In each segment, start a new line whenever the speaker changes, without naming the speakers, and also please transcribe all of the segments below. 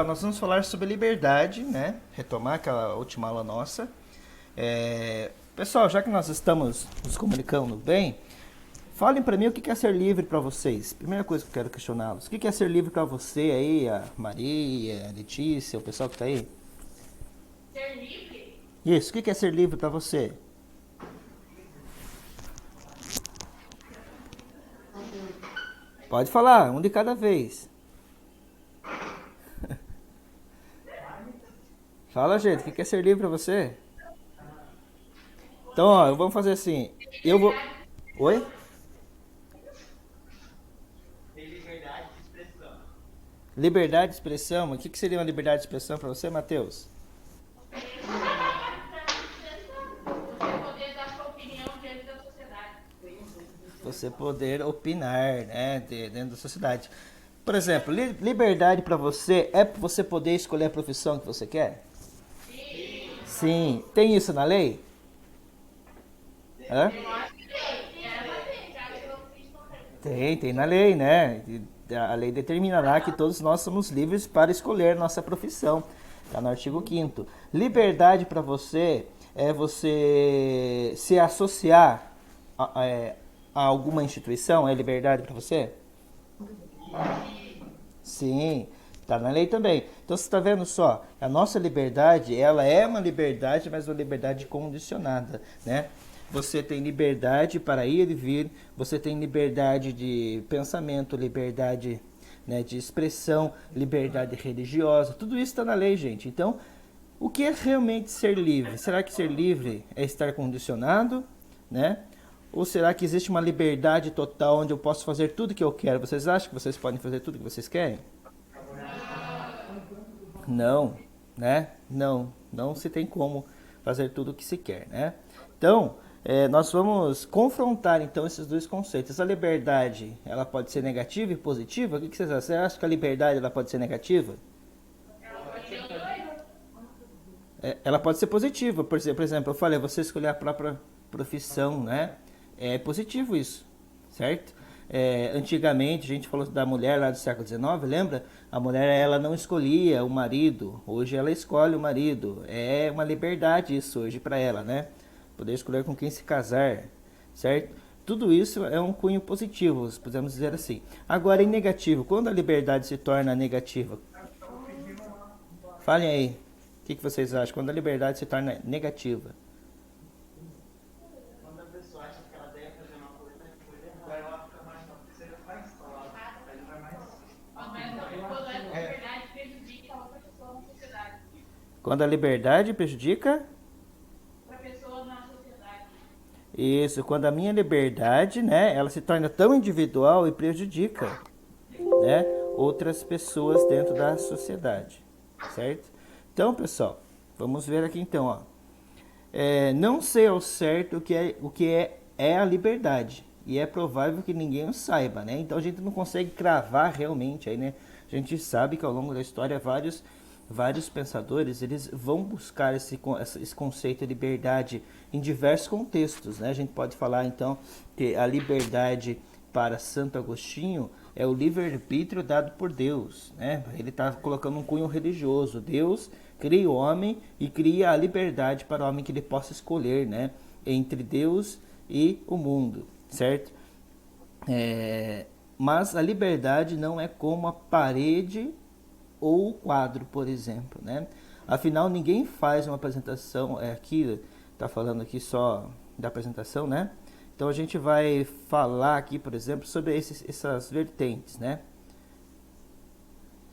Nós vamos falar sobre liberdade, né? Retomar aquela última aula nossa. Pessoal, já que nós estamos nos comunicando bem, falem para mim o que é ser livre para vocês. Primeira coisa que eu quero questioná-los. O que é ser livre para você aí, a Maria, a Letícia, o pessoal que está aí?
Ser livre?
Isso, o que é ser livre para você? Pode falar, um de cada vez. Fala, gente, o que é ser livre para você? Então, ó, vamos fazer assim. Eu vou. Oi? Liberdade de expressão. O que seria uma liberdade de expressão para você, Matheus?
Você poder dar sua opinião diante da sociedade.
Você poder opinar, né, dentro da sociedade. Por exemplo, liberdade para você é você poder escolher a profissão que você quer? Sim. Tem isso na lei? Hã?
Eu acho que tem. Ela tem, já que eu fiz não
Tem na lei, né? A lei determina lá que todos nós somos livres para escolher nossa profissão. Está no artigo 5º. Liberdade para você é você se associar a alguma instituição? É liberdade para você? Sim, tá na lei também. Então você está vendo só, a nossa liberdade, ela é uma liberdade, mas uma liberdade condicionada, né? Você tem liberdade para ir e vir, você tem liberdade de pensamento, liberdade, né, de expressão, liberdade religiosa, tudo isso está na lei, gente. Então, o que é realmente ser livre? Será que ser livre é estar condicionado, né? Ou será que existe uma liberdade total onde eu posso fazer tudo que eu quero? Vocês acham que vocês podem fazer tudo que vocês querem? Não, né? Não se tem como fazer tudo o que se quer, né? Então, nós vamos confrontar então esses dois conceitos. A liberdade, ela pode ser negativa e positiva? O que vocês acham? Você acha que a liberdade ela pode ser negativa? Ela pode ser positiva. Por exemplo, eu falei, você escolher a própria profissão, né? É positivo isso, certo? Antigamente, a gente falou da mulher lá do século XIX, lembra? A mulher, ela não escolhia o marido, hoje ela escolhe o marido. É uma liberdade isso hoje para ela, né? Poder escolher com quem se casar, certo? Tudo isso é um cunho positivo, podemos dizer assim. Agora, em negativo, quando a liberdade se torna negativa? Falem aí, o que vocês acham? Quando a liberdade se torna negativa?
Quando a pessoa acha que ela deve fazer uma coisa, depois ela fica mais não, você faz, ela vai mais.
quando a liberdade prejudica a outra pessoa na sociedade.
Quando a liberdade prejudica?
Outra pessoa na sociedade.
Isso, quando a minha liberdade, né, ela se torna tão individual e prejudica, né, outras pessoas dentro da sociedade, certo? Então, pessoal, vamos ver aqui então, ó. Não sei ao certo o que é a liberdade, e é provável que ninguém o saiba, né? Então a gente não consegue cravar realmente aí, né? A gente sabe que ao longo da história vários pensadores eles vão buscar esse conceito de liberdade em diversos contextos, né? A gente pode falar então que a liberdade para Santo Agostinho é o livre-arbítrio dado por Deus, né? Ele está colocando um cunho religioso. Deus cria o homem e cria a liberdade para o homem que ele possa escolher, né? Entre Deus e o mundo, certo? Mas a liberdade não é como a parede ou o quadro, por exemplo, né? Afinal, ninguém faz uma apresentação, aqui está falando aqui só da apresentação, né? Então a gente vai falar aqui, por exemplo, sobre essas vertentes, né?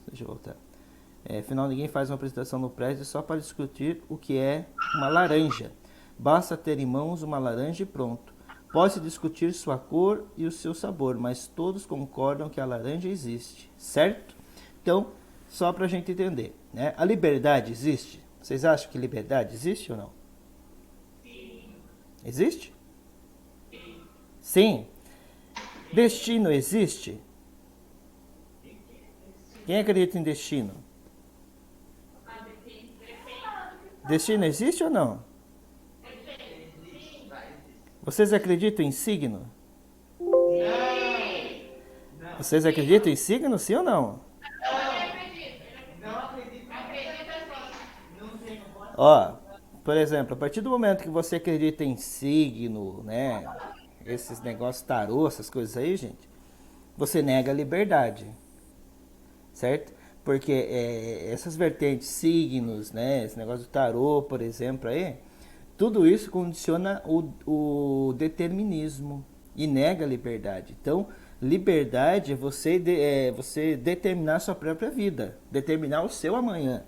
Deixa eu voltar. Afinal, ninguém faz uma apresentação no prédio só para discutir o que é uma laranja. Basta ter em mãos uma laranja e pronto. Pode-se discutir sua cor e o seu sabor, mas todos concordam que a laranja existe, certo? Então, só para a gente entender, né? A liberdade existe? Vocês acham que liberdade existe ou não?
Sim.
Existe? Sim. Destino existe? Quem acredita em destino? Destino existe ou não? Vocês acreditam em signo? Vocês acreditam em signo, sim ou não?
Não acredito.
Não acredito.
Ó, por exemplo, a partir do momento que você acredita em signo, né? Esses negócios tarô, essas coisas aí, gente, você nega a liberdade, certo? Porque essas vertentes, signos, né? Esse negócio do tarô, por exemplo, aí, tudo isso condiciona o determinismo e nega a liberdade. Então, liberdade é você determinar a sua própria vida, determinar o seu amanhã.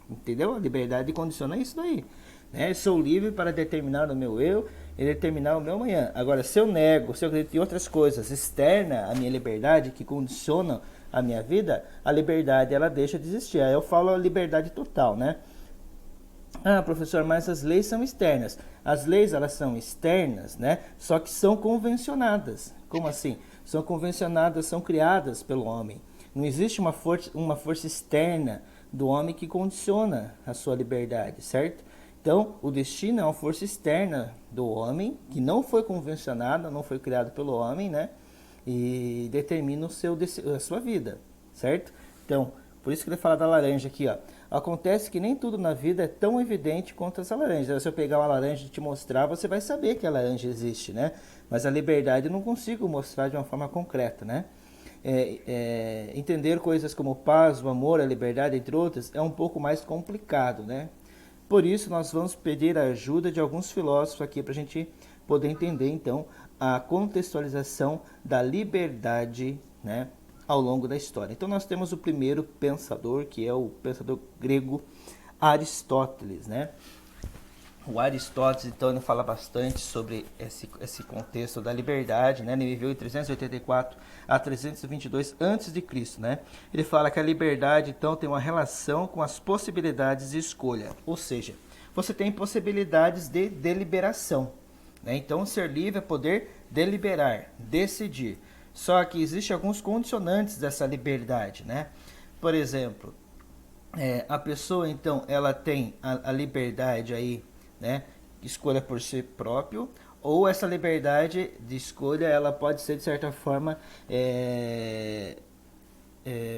Entendeu? A liberdade condiciona isso daí. Né? Eu sou livre para determinar o meu eu e determinar o meu amanhã. Agora, se eu nego, se eu acredito em outras coisas externas à minha liberdade, que condicionam a minha vida, a liberdade ela deixa de existir. Aí eu falo a liberdade total, né? Ah, professor, mas as leis são externas. As leis, elas são externas, né? Só que são convencionadas. Como assim? São convencionadas, são criadas pelo homem. Não existe uma força externa do homem que condiciona a sua liberdade, certo? Então, o destino é uma força externa do homem, que não foi convencionada, não foi criado pelo homem, né? E determina a sua vida, certo? Então, por isso que ele fala da laranja aqui, ó. Acontece que nem tudo na vida é tão evidente quanto essa laranja. Se eu pegar uma laranja e te mostrar, você vai saber que a laranja existe, né? Mas a liberdade eu não consigo mostrar de uma forma concreta, né? Entender coisas como paz, o amor, a liberdade, entre outras, é um pouco mais complicado, né? Por isso, nós vamos pedir a ajuda de alguns filósofos aqui para a gente poder entender, então, a contextualização da liberdade, né, ao longo da história. Então, nós temos o primeiro pensador, que é o pensador grego Aristóteles, né? O Aristóteles, então, ele fala bastante sobre esse contexto da liberdade, né? Ele viveu em 384 a 322 a.C., né? Ele fala que a liberdade, então, tem uma relação com as possibilidades de escolha. Ou seja, você tem possibilidades de deliberação, né? Então, ser livre é poder deliberar, decidir. Só que existem alguns condicionantes dessa liberdade, né? Por exemplo, a pessoa, então, ela tem a liberdade aí, né, escolha por si próprio, ou essa liberdade de escolha ela pode ser de certa forma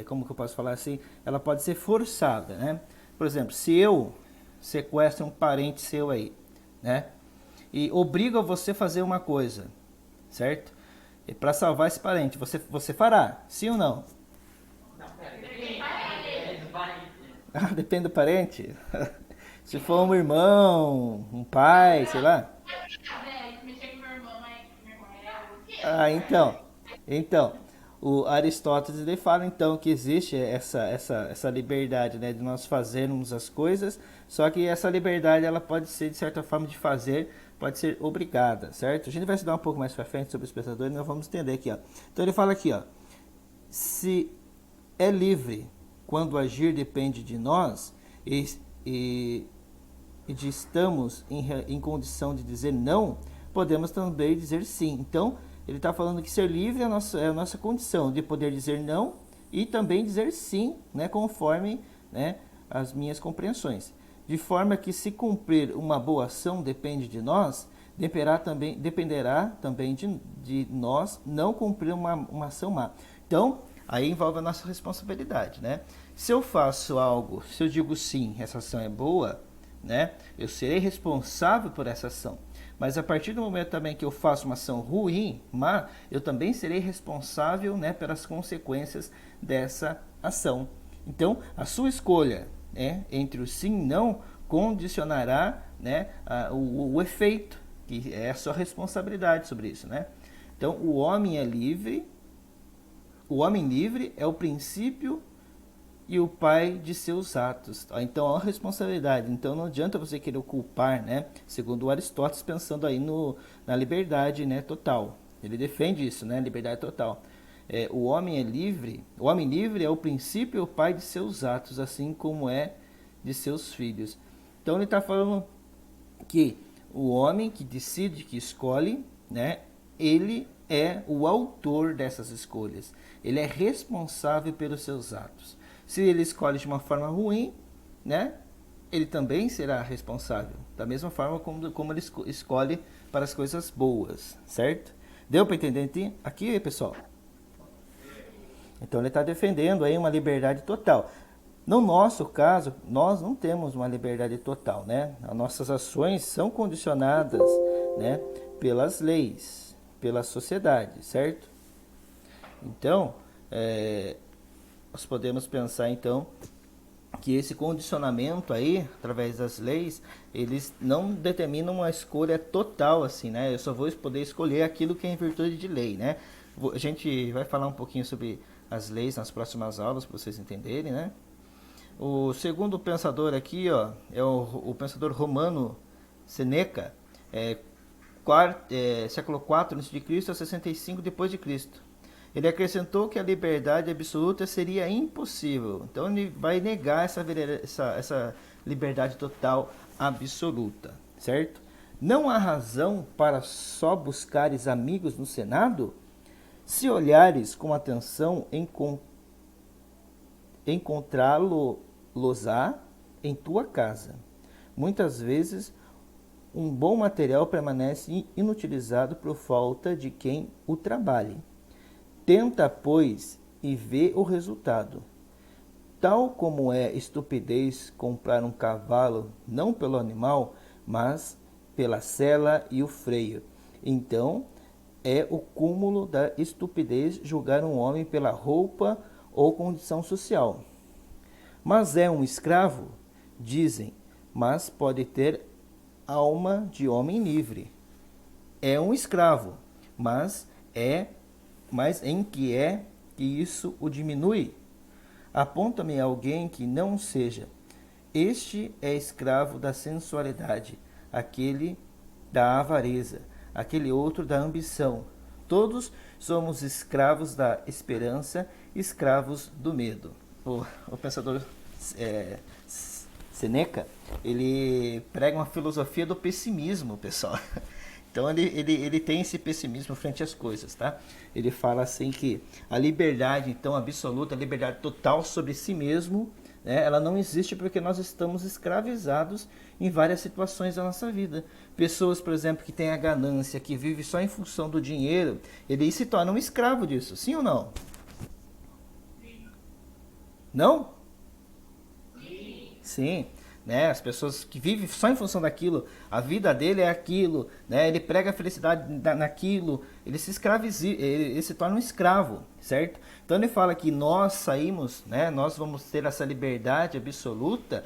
como que eu posso falar assim, ela pode ser forçada, né? Por exemplo, se eu sequestro um parente seu aí, né, e obrigo você a fazer uma coisa, certo? E para salvar esse parente, você fará, sim ou não?
Não, pera, depende do parente.
Ah, depende do parente. Se for um irmão, um pai, sei lá.
Mexer com meu irmão, mas meu irmão é o quê?
Ah, então, o Aristóteles ele fala então que existe essa liberdade, né, de nós fazermos as coisas, só que essa liberdade ela pode ser de certa forma de fazer, pode ser obrigada, certo? A gente vai estudar um pouco mais para frente sobre os pensadores, nós vamos entender aqui, ó. Então ele fala aqui, ó, se é livre quando agir depende de nós e de estamos em condição de dizer não, podemos também dizer sim. Então, ele está falando que ser livre é a nossa condição de poder dizer não e também dizer sim, né, conforme, né, as minhas compreensões. De forma que se cumprir uma boa ação depende de nós, dependerá também de nós não cumprir uma ação má. Então, aí envolve a nossa responsabilidade, né? Se eu faço algo, se eu digo sim, essa ação é boa, né? Eu serei responsável por essa ação. Mas a partir do momento também que eu faço uma ação ruim, má, eu também serei responsável, né, pelas consequências dessa ação. Então, a sua escolha, né, entre o sim e não condicionará, né, o efeito, que é a sua responsabilidade sobre isso, né? Então, o homem é livre. O homem livre é o princípio e o pai de seus atos. Então há uma responsabilidade. Então não adianta você querer culpar, né? Segundo o Aristóteles, pensando aí na liberdade, né, total. Ele defende isso, né? Liberdade total. O homem é livre. O homem livre é o princípio e o pai de seus atos, assim como é de seus filhos. Então ele está falando que o homem que decide, que escolhe, né? Ele é o autor dessas escolhas. Ele é responsável pelos seus atos. Se ele escolhe de uma forma ruim, né, ele também será responsável. Da mesma forma como ele escolhe para as coisas boas, certo? Deu para entender aqui, pessoal? Então ele está defendendo aí uma liberdade total. No nosso caso, nós não temos uma liberdade total, né? As nossas ações são condicionadas, né, pelas leis, pela sociedade, certo? Então, nós podemos pensar então que esse condicionamento aí, através das leis, eles não determinam uma escolha total, assim, né? Eu só vou poder escolher aquilo que é em virtude de lei, né? A gente vai falar um pouquinho sobre as leis nas próximas aulas, para vocês entenderem, né? O segundo pensador aqui, ó, é o pensador romano Seneca, século 4 a.C. a 65 depois de Cristo. Ele acrescentou que a liberdade absoluta seria impossível. Então ele vai negar essa liberdade total absoluta, certo? Não há razão para só buscares amigos no Senado? Se olhares com atenção, encontrá-los-á em tua casa. Muitas vezes um bom material permanece inutilizado por falta de quem o trabalhe. Tenta, pois, e vê o resultado. Tal como é estupidez comprar um cavalo não pelo animal, mas pela sela e o freio. Então, é o cúmulo da estupidez julgar um homem pela roupa ou condição social. Mas é um escravo? Dizem, mas pode ter alma de homem livre. É um escravo, mas em que é que isso o diminui? Aponta-me alguém que não seja. Este é escravo da sensualidade, aquele da avareza, aquele outro da ambição. Todos somos escravos da esperança, escravos do medo. O pensador Seneca, ele prega uma filosofia do pessimismo, pessoal. Então ele tem esse pessimismo frente às coisas, tá? Ele fala assim que a liberdade, então, absoluta, a liberdade total sobre si mesmo, né, ela não existe porque nós estamos escravizados em várias situações da nossa vida. Pessoas, por exemplo, que têm a ganância, que vivem só em função do dinheiro, ele se torna um escravo disso, sim ou não? Não? Sim. Né? As pessoas que vivem só em função daquilo, a vida dele é aquilo, né? Ele prega a felicidade naquilo, ele se torna um escravo, certo? Então ele fala que nós saímos, né? Nós vamos ter essa liberdade absoluta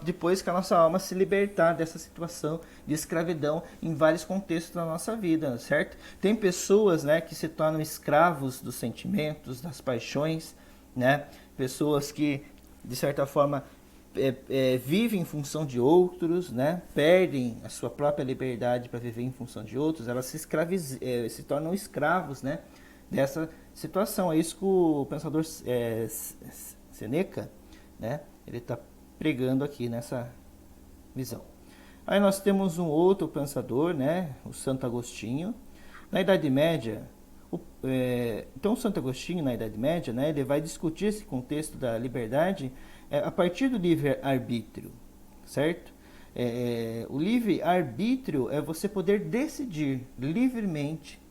depois que a nossa alma se libertar dessa situação de escravidão em vários contextos da nossa vida, certo? Tem pessoas, né, que se tornam escravos dos sentimentos, das paixões, né? Pessoas que, de certa forma, vivem em função de outros, né? Perdem a sua própria liberdade para viver em função de outros, elas se tornam escravos, né, dessa situação. É isso que o pensador Seneca, né, ele está pregando aqui nessa visão. Aí nós temos um outro pensador, né, o Santo Agostinho. Na Idade Média, então o Santo Agostinho, na Idade Média, né, ele vai discutir esse contexto da liberdade a partir do livre-arbítrio, certo? O livre-arbítrio é você poder decidir livremente,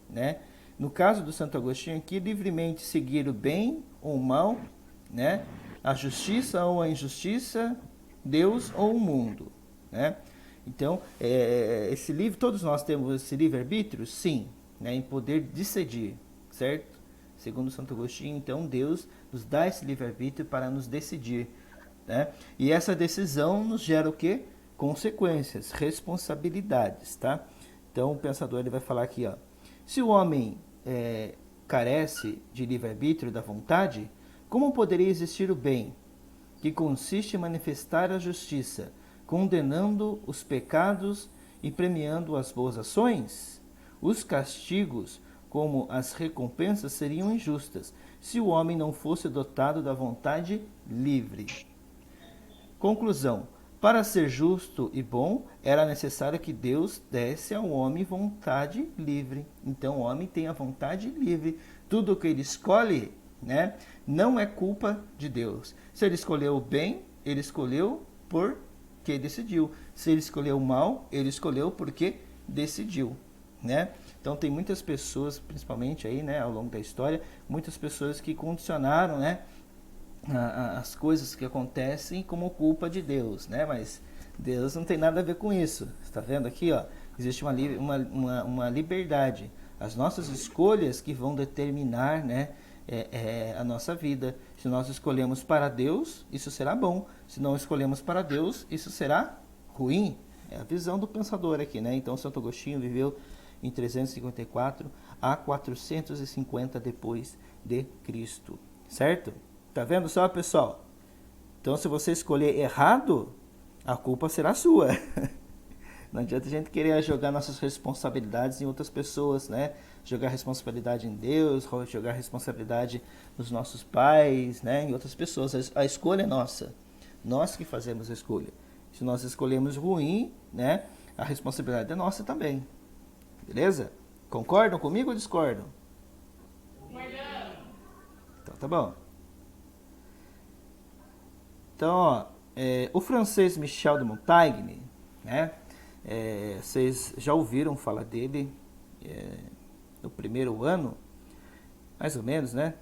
né? No caso do Santo Agostinho aqui, livremente seguir o bem ou o mal, né? A justiça ou a injustiça, Deus ou o mundo, né? Então, esse livro, todos nós temos esse livre-arbítrio? Sim, né? Em poder decidir, certo? Segundo Santo Agostinho, então, Deus nos dá esse livre-arbítrio para nos decidir, né? E essa decisão nos gera o quê? Consequências, responsabilidades, tá? Então, o pensador ele vai falar aqui, ó, se o homem carece de livre-arbítrio da vontade, como poderia existir o bem, que consiste em manifestar a justiça, condenando os pecados e premiando as boas ações? Os castigos, como as recompensas, seriam injustas se o homem não fosse dotado da vontade livre. Conclusão: para ser justo e bom, era necessário que Deus desse ao homem vontade livre. Então o homem tem a vontade livre. Tudo o que ele escolhe, né, não é culpa de Deus. Se ele escolheu o bem, ele escolheu porque decidiu. Se ele escolheu o mal, ele escolheu porque decidiu, né? Então tem muitas pessoas, principalmente aí, né, ao longo da história, muitas pessoas que condicionaram, né, as coisas que acontecem como culpa de Deus, né? Mas Deus não tem nada a ver com isso. Está vendo aqui, ó? Existe uma liberdade. As nossas escolhas que vão determinar, né, a nossa vida. Se nós escolhemos para Deus, isso será bom. Se não escolhemos para Deus, isso será ruim. É a visão do pensador aqui, né? Então, Santo Agostinho viveu em 354 a 450 depois de Cristo, certo? Tá vendo só, pessoal? Então, se você escolher errado, a culpa será sua. Não adianta a gente querer jogar nossas responsabilidades em outras pessoas, né? Jogar responsabilidade em Deus, jogar responsabilidade nos nossos pais, né? Em outras pessoas. A escolha é nossa. Nós que fazemos a escolha. Se nós escolhemos ruim, né? A responsabilidade é nossa também. Beleza? Concordam comigo ou discordam? Então tá bom. Então, ó, o francês Michel de Montaigne, né? Vocês já ouviram falar dele no primeiro ano, mais ou menos, né?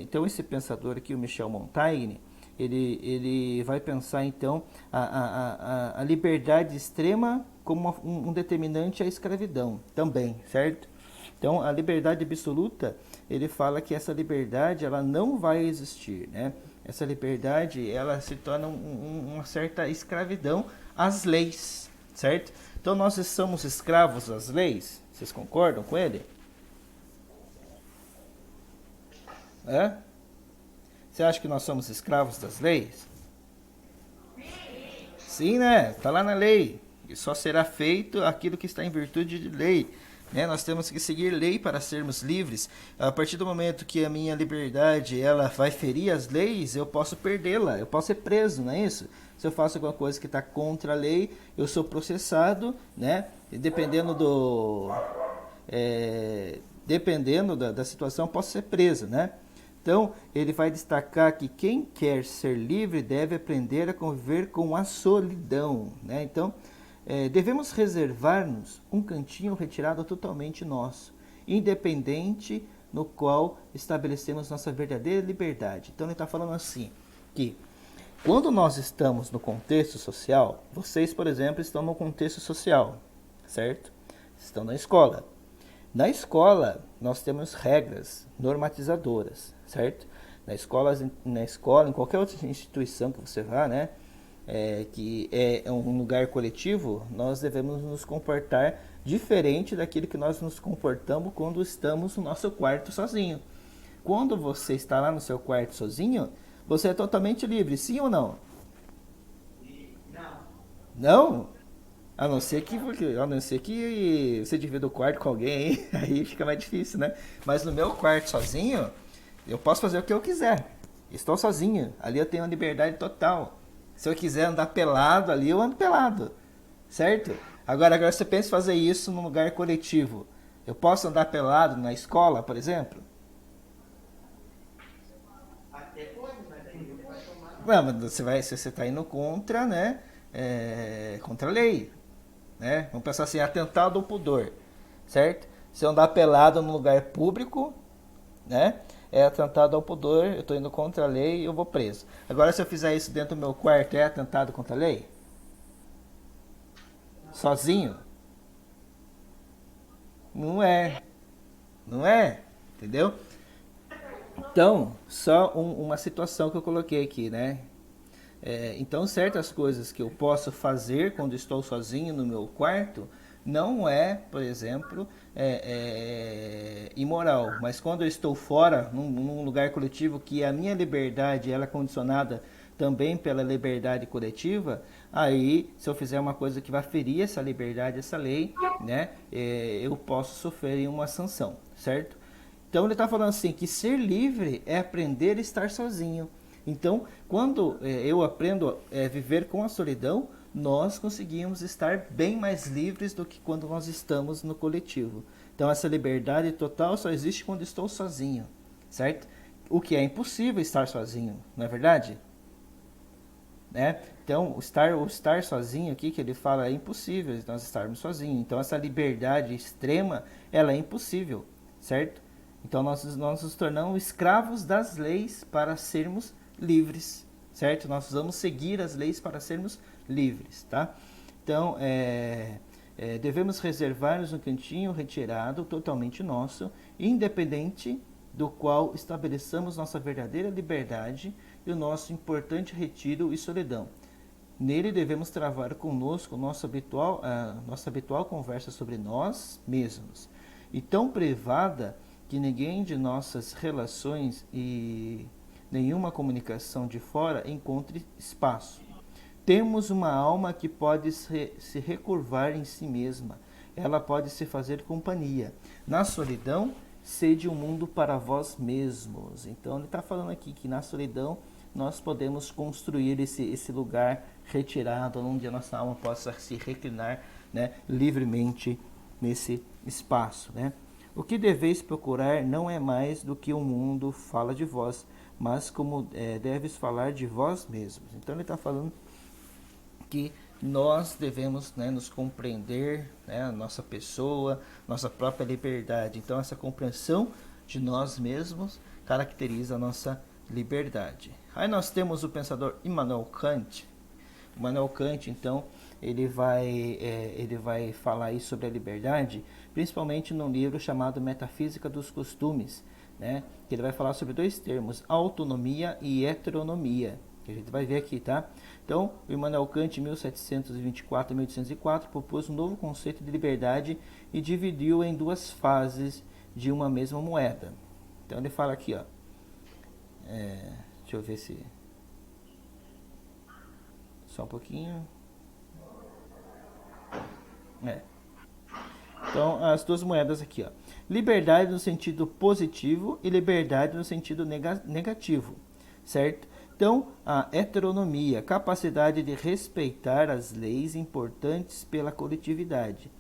Então, esse pensador aqui, o Michel Montaigne, ele vai pensar, então, a liberdade extrema como um determinante à escravidão também, certo? Então, a liberdade absoluta, ele fala que essa liberdade, ela não vai existir, né? Essa liberdade, ela se torna uma certa escravidão às leis, certo? Então, nós somos escravos às leis. Vocês concordam com ele? Você acha que nós somos escravos das leis? Sim, né? Está lá na lei. E só será feito aquilo que está em virtude de lei. Né? Nós temos que seguir lei para sermos livres. A partir do momento que a minha liberdade ela vai ferir as leis, eu posso perdê-la. Eu posso ser preso, não é isso? Se eu faço alguma coisa que está contra a lei, eu sou processado, né? E dependendo da situação, eu posso ser preso, né? Então, ele vai destacar que quem quer ser livre deve aprender a conviver com a solidão, né? Então, devemos reservar-nos um cantinho retirado totalmente nosso, independente, no qual estabelecemos nossa verdadeira liberdade. Então, ele está falando assim, que quando nós estamos no contexto social, vocês, por exemplo, estão no contexto social, certo? Estão na escola. Na escola, nós temos regras normatizadoras, certo? Na escola, em qualquer outra instituição que você vá, né? Que é um lugar coletivo, nós devemos nos comportar diferente daquilo que nós nos comportamos quando estamos no nosso quarto sozinho. Quando você está lá no seu quarto sozinho, você é totalmente livre, sim ou não?
Não.
Não? A não ser que você divida o quarto com alguém, aí fica mais difícil, né? Mas no meu quarto sozinho, eu posso fazer o que eu quiser. Estou sozinho, ali eu tenho uma liberdade total. Se eu quiser andar pelado ali, eu ando pelado, certo? Agora você pensa em fazer isso num lugar coletivo. Eu posso andar pelado na escola, por exemplo?
Até pode, mas daí ele vai tomar.
Não, mas se você está indo contra, né? Contra a lei. Né? Vamos pensar assim, atentado ao pudor, certo? Se eu andar pelado num lugar público, né? É atentado ao pudor, eu estou indo contra a lei e eu vou preso. Agora, se eu fizer isso dentro do meu quarto, é atentado contra a lei? Sozinho? Não é. Não é? Entendeu? Então, só uma situação que eu coloquei aqui, né? Então, certas coisas que eu posso fazer quando estou sozinho no meu quarto não é, por exemplo, imoral. Mas quando eu estou fora, num lugar coletivo, que a minha liberdade ela é condicionada também pela liberdade coletiva, aí, se eu fizer uma coisa que vai ferir essa liberdade, essa lei, né, eu posso sofrer uma sanção, certo? Então, ele está falando assim, que ser livre é aprender a estar sozinho. Então, quando eu aprendo a viver com a solidão, nós conseguimos estar bem mais livres do que quando nós estamos no coletivo. Então, essa liberdade total só existe quando estou sozinho, certo? O que é impossível estar sozinho, não é verdade? Né? Então, o estar sozinho aqui, que ele fala, é impossível nós estarmos sozinhos. Então, essa liberdade extrema, ela é impossível, certo? Então, nós nos tornamos escravos das leis para sermos livres, certo? Nós vamos seguir as leis para sermos livres, tá? Então, devemos reservar-nos um cantinho retirado, totalmente nosso, independente do qual estabeleçamos nossa verdadeira liberdade e o nosso importante retiro e solidão. Nele devemos travar conosco nossa habitual conversa sobre nós mesmos, e tão privada que ninguém de nossas relações e nenhuma comunicação de fora encontre espaço. Temos uma alma que pode se recurvar em si mesma, ela pode se fazer companhia. Na solidão, sede o mundo para vós mesmos. Então ele está falando aqui que na solidão nós podemos construir esse lugar retirado, onde a nossa alma possa se reclinar, né, livremente nesse espaço. Né? O que deveis procurar não é mais do que o mundo fala de vós, mas como deves falar de vós mesmos. Então ele está falando que nós devemos, né, nos compreender, né, a nossa pessoa, nossa própria liberdade. Então essa compreensão de nós mesmos caracteriza a nossa liberdade. Aí nós temos o pensador Immanuel Kant. Immanuel Kant, então, ele vai falar aí sobre a liberdade, principalmente num livro chamado Metafísica dos Costumes, né? Que ele vai falar sobre dois termos, autonomia e heteronomia, que a gente vai ver aqui, tá? Então, o Immanuel Kant, em 1724 e 1804, propôs um novo conceito de liberdade e dividiu em duas fases de uma mesma moeda. Então, ele fala aqui, ó. Deixa eu ver se... Só um pouquinho. Então, as duas moedas aqui, ó. Liberdade no sentido positivo e liberdade no sentido negativo, certo? Então, a heteronomia, capacidade de respeitar as leis importantes pela coletividade.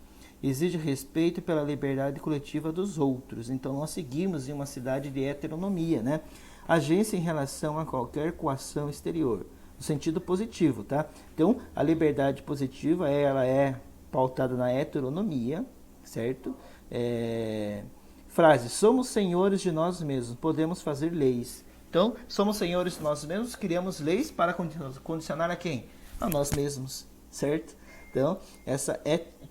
Exige respeito pela liberdade coletiva dos outros. Então, nós seguimos em uma cidade de heteronomia, né? Agência em relação a qualquer coação exterior, no sentido positivo, tá? Então, a liberdade positiva, ela é pautada na heteronomia, certo? Frase, somos senhores de nós mesmos, podemos fazer leis. Então, somos senhores de nós mesmos, criamos leis para condicionar a quem? A nós mesmos, certo? Então, essa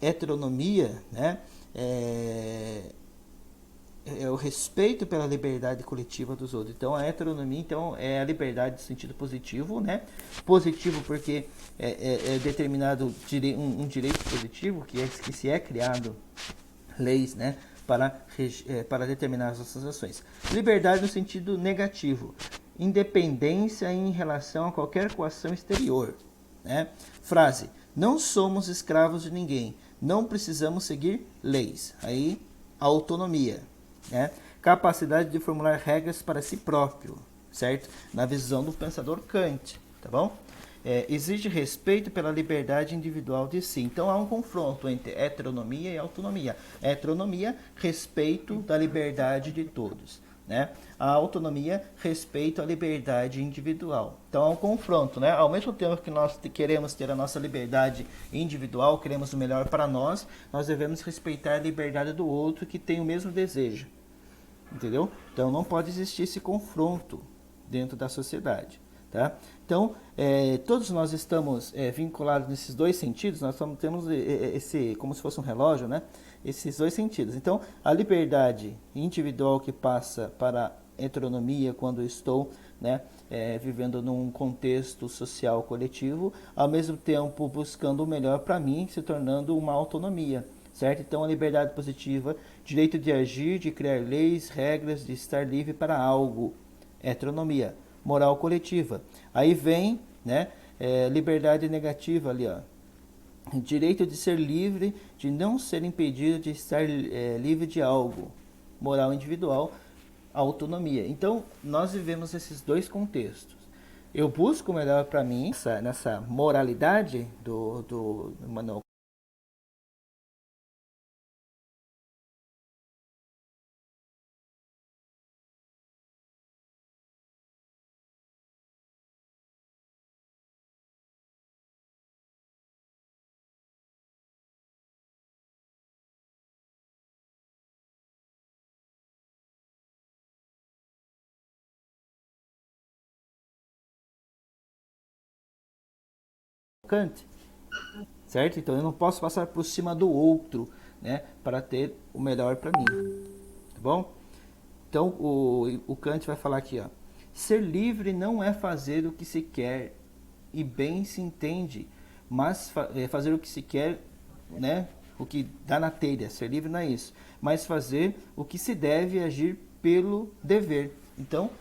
heteronomia, né, é o respeito pela liberdade coletiva dos outros. Então, a heteronomia, então, é a liberdade no sentido positivo, né? Positivo porque é determinado um direito positivo, que se é criado leis, né, para determinar as nossas ações. Liberdade no sentido negativo, independência em relação a qualquer coação exterior, né? Frase, não somos escravos de ninguém, não precisamos seguir leis. Aí, autonomia, né? Capacidade de formular regras para si próprio, certo? Na visão do pensador Kant, tá bom? Exige respeito pela liberdade individual de si. Então há um confronto entre heteronomia e autonomia. Heteronomia, respeito da liberdade de todos, né? A autonomia, respeito à liberdade individual. Então há um confronto, né? Ao mesmo tempo que nós queremos ter a nossa liberdade individual, queremos o melhor para nós, nós devemos respeitar a liberdade do outro que tem o mesmo desejo. Entendeu? Então não pode existir esse confronto dentro da sociedade. Tá? Então, todos nós estamos vinculados nesses dois sentidos, nós temos como se fosse um relógio, né? Esses dois sentidos. Então, a liberdade individual que passa para a heteronomia quando estou, né, vivendo num contexto social coletivo, ao mesmo tempo buscando o melhor para mim, se tornando uma autonomia. Certo? Então, a liberdade positiva, direito de agir, de criar leis, regras, de estar livre para algo, heteronomia. Moral coletiva. Aí vem, né, liberdade negativa ali, ó. Direito de ser livre, de não ser impedido de estar livre de algo. Moral individual, autonomia. Então, nós vivemos esses dois contextos. Eu busco o melhor para mim, nessa moralidade do Manuel Kant, certo? Então eu não posso passar por cima do outro, né, para ter o melhor para mim, tá bom? Então o Kant vai falar aqui, ó, ser livre não é fazer o que se quer e bem se entende, mas fazer o que se quer, né, o que dá na telha. Ser livre não é isso, mas fazer o que se deve, agir pelo dever. Então,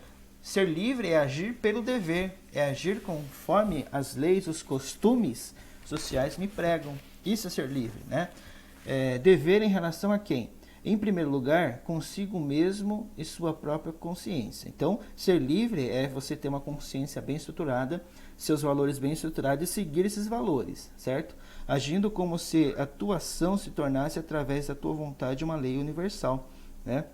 ser livre é agir pelo dever, é agir conforme as leis, os costumes sociais me pregam. Isso é ser livre, né? Dever em relação a quem? Em primeiro lugar, consigo mesmo e sua própria consciência. Então, ser livre é você ter uma consciência bem estruturada, seus valores bem estruturados e seguir esses valores, certo? Agindo como se a tua ação se tornasse através da tua vontade uma lei universal, né?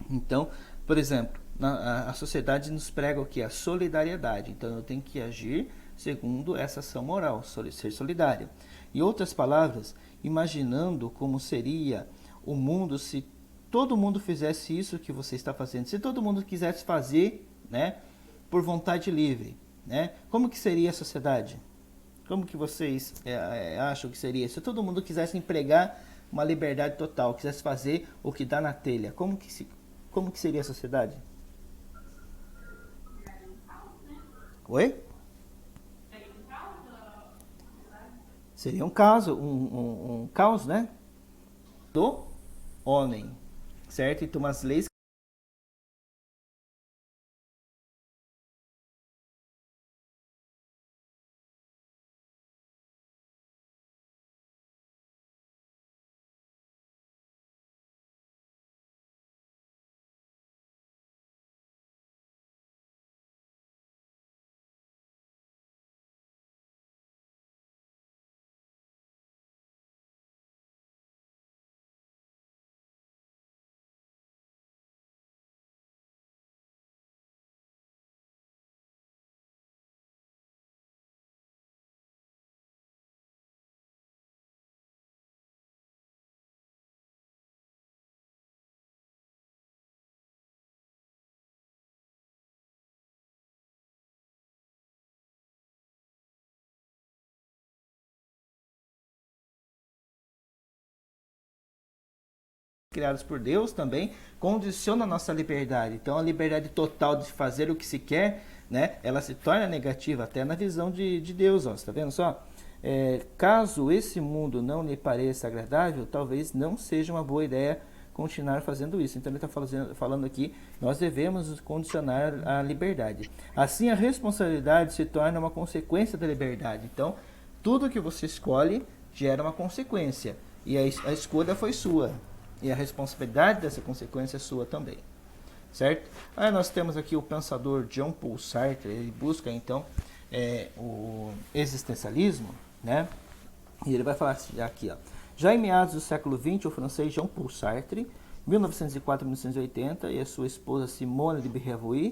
Então, por exemplo, a sociedade nos prega o que? A solidariedade. Então, eu tenho que agir segundo essa ação moral, ser solidário. Em outras palavras, imaginando como seria o mundo se todo mundo fizesse isso que você está fazendo, se todo mundo quisesse fazer, né, por vontade livre, né, como que seria a sociedade? Como que vocês acham que seria? Se todo mundo quisesse empregar uma liberdade total, quisesse fazer o que dá na telha, como que seria a sociedade? Oi? Seria um caos, um caos, né? Do homem, certo? Então, as leis criadas por Deus também condicionam a nossa liberdade. Então, a liberdade total de fazer o que se quer, né, ela se torna negativa até na visão de Deus. Ó, você está vendo só? Caso esse mundo não lhe pareça agradável, talvez não seja uma boa ideia continuar fazendo isso. Então ele está falando aqui, nós devemos condicionar a liberdade. Assim, a responsabilidade se torna uma consequência da liberdade. Então, tudo que você escolhe gera uma consequência. E a escolha foi sua. E a responsabilidade dessa consequência é sua também. Certo? Aí nós temos aqui o pensador Jean Paul Sartre. Ele busca então o existencialismo, né? E ele vai falar aqui, ó. Já em meados do século XX, o francês Jean Paul Sartre, 1904-1980, e a sua esposa Simone de Beauvoir,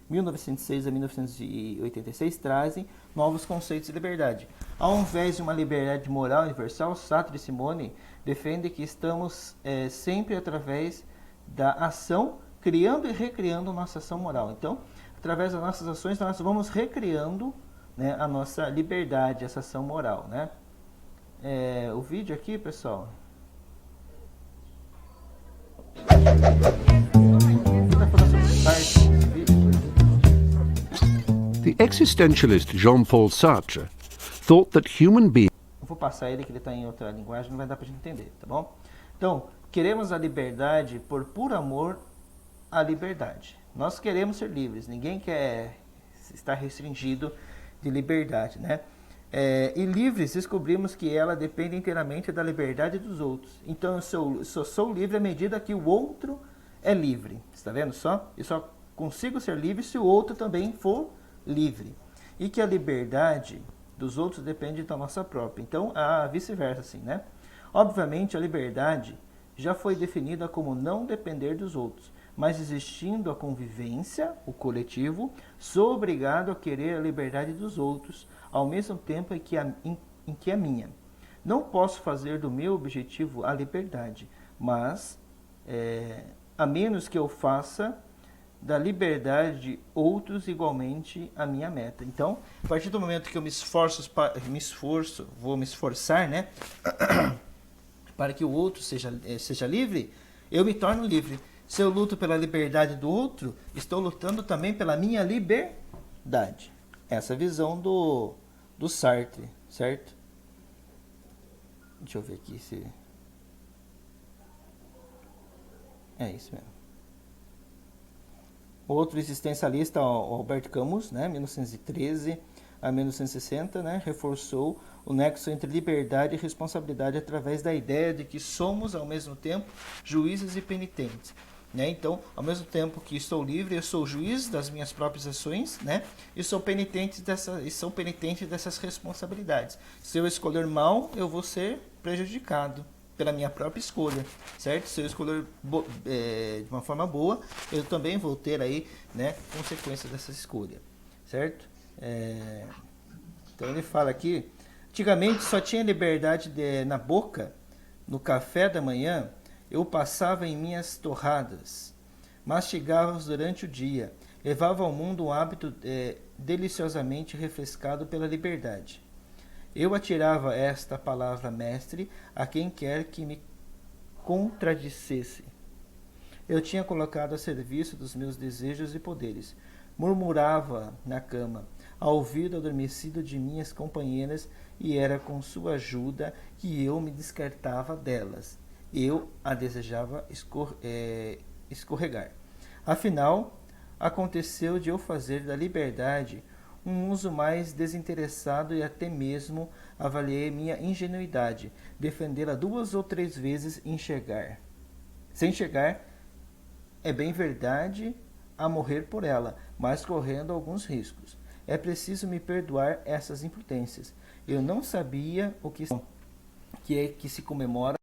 1906 a 1986, trazem novos conceitos de liberdade. Ao invés de uma liberdade moral universal, Sartre e Simone defendem que estamos sempre através da ação, criando e recriando nossa ação moral. Então, através das nossas ações, nós vamos recriando, né, a nossa liberdade, essa ação moral, né? O vídeo aqui, pessoal.
The existentialist Jean-Paul Sartre thought that human beings...
Eu vou passar ele que ele está em outra linguagem, não vai dar para a gente entender, tá bom? Então, queremos a liberdade por puro amor à liberdade. Nós queremos ser livres, ninguém quer estar restringido de liberdade, né? E livres, descobrimos que ela depende inteiramente da liberdade dos outros. Então, eu sou livre à medida que o outro é livre. Está vendo só? Eu só consigo ser livre se o outro também for livre. E que a liberdade dos outros depende da nossa própria. Então, vice-versa, assim, né? Obviamente, a liberdade já foi definida como não depender dos outros. Mas existindo a convivência, o coletivo, sou obrigado a querer a liberdade dos outros, ao mesmo tempo em que a minha. Não posso fazer do meu objetivo a liberdade, mas a menos que eu faça da liberdade de outros igualmente a minha meta. Então, a partir do momento que eu vou me esforçar, né, para que o outro seja livre, eu me torno livre. Se eu luto pela liberdade do outro, estou lutando também pela minha liberdade. Essa é a visão do Sartre, certo? Deixa eu ver aqui se... É isso mesmo. Outro existencialista, Albert Camus, né, 1913 a 1960, né, reforçou o nexo entre liberdade e responsabilidade através da ideia de que somos, ao mesmo tempo, juízes e penitentes. Né? Então, ao mesmo tempo que estou livre, eu sou juiz das minhas próprias ações, né? E sou penitente dessas responsabilidades. Se eu escolher mal, eu vou ser prejudicado pela minha própria escolha, certo? Se eu escolher de uma forma boa, eu também vou ter aí, né, consequências dessa escolha, certo? Então ele fala aqui, antigamente só tinha liberdade na boca, no café da manhã, eu passava em minhas torradas, mastigava-os durante o dia, levava ao mundo um hábito deliciosamente refrescado pela liberdade. Eu atirava esta palavra mestre a quem quer que me contradissesse. Eu tinha colocado a serviço dos meus desejos e poderes. Murmurava na cama, ao ouvido adormecido de minhas companheiras, e era com sua ajuda que eu me descartava delas. Eu a desejava escorregar. Afinal, aconteceu de eu fazer da liberdade um uso mais desinteressado e até mesmo avaliei minha ingenuidade, defendê-la 2 ou 3 vezes sem chegar, é bem verdade, a morrer por ela, mas correndo alguns riscos. É preciso me perdoar essas imprudências. Eu não sabia o que é que se comemora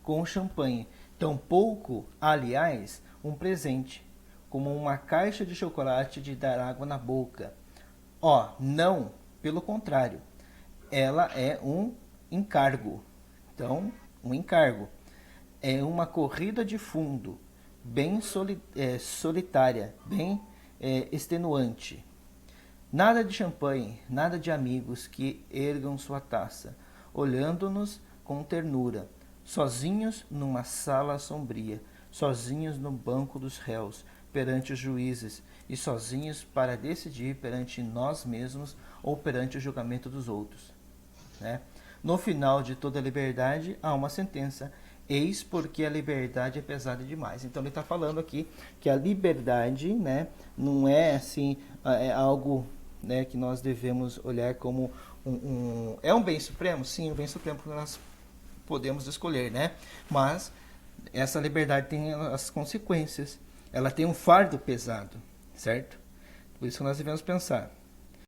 com champanhe. Tampouco, aliás, um presente, como uma caixa de chocolate de dar água na boca. Não, pelo contrário. Ela é um encargo. Então, um encargo. É uma corrida de fundo, bem solitária, bem extenuante. Nada de champanhe, nada de amigos que ergam sua taça, olhando-nos com ternura, sozinhos numa sala sombria, sozinhos no banco dos réus, perante os juízes, e sozinhos para decidir perante nós mesmos ou perante o julgamento dos outros. Né? No final de toda liberdade há uma sentença: eis porque a liberdade é pesada demais. Então ele está falando aqui que a liberdade, né, não é assim, algo, né, que nós devemos olhar como é um bem supremo? Sim, um bem supremo que nós podemos escolher, né? Mas essa liberdade tem as consequências. Ela tem um fardo pesado, certo? Por isso que nós devemos pensar.